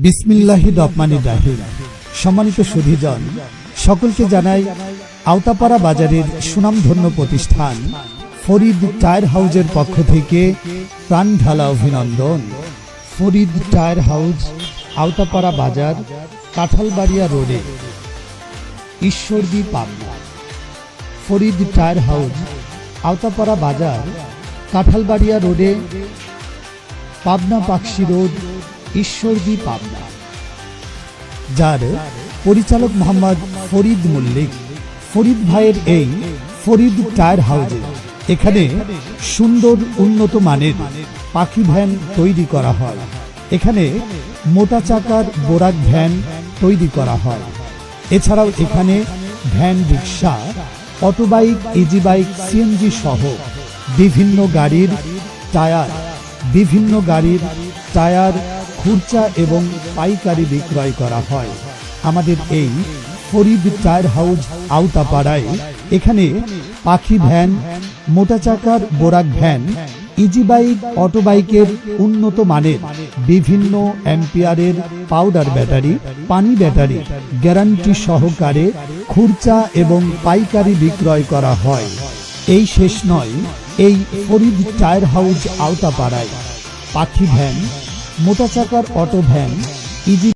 বিসমিল্লাহির রহমানির রহিম। সম্মানিত সুধীজন, সকলকে জানাই আওতাপাড়া বাজারের সুনামধন্য প্রতিষ্ঠান ফরিদ টায়ার হাউজের পক্ষ থেকে প্রাণ ঢালা অভিনন্দন। ফরিদ টায়ার হাউজ, আওতাপাড়া বাজার, কাঁঠালবাড়িয়া রোডে, ঈশ্বরদী, পাবনা। ফরিদ টায়ার হাউজ, আওতাপাড়া বাজার, কাঁঠালবাড়িয়া রোডে, পাবনা পাকশি রোড, ঈশ্বরদী, পাবনা। যার পরিচালক মোহাম্মদ ফরিদ মল্লিক। ফরিদ ভাইয়ের এই ফরিদ টায়ার হাউজে এখানে সুন্দর উন্নত মানের পাখি ভ্যান তৈরি করা হয়। এখানে মোটা চাকার বোরাক ভ্যান তৈরি করা হয়। এছাড়াও এখানে ভ্যান, রিক্সা, অটোবাইক, ইজি বাইক, সিএনজি সহ বিভিন্ন গাড়ির টায়ার খুরচা এবং পাইকারি বিক্রয় করা হয়। আমাদের এই ফরিদ টায়ার হাউজ আওতাপাড়ায় এখানে পাখি ভ্যান, মোটা চাকার বোরাক ভ্যান, ইজি বাইক, অটোবাইকের উন্নত মানের বিভিন্ন অ্যাম্পিয়ারের পাউডার ব্যাটারি, পানি ব্যাটারি গ্যারান্টি সহকারে খুরচা এবং পাইকারি বিক্রয় করা হয়। এই শেষ নয়, এই ফরিদ টায়ার হাউজ আওতাপাড়ায় পাখি ভ্যান, মোটা চাকার অটো ভ্যান, ইজি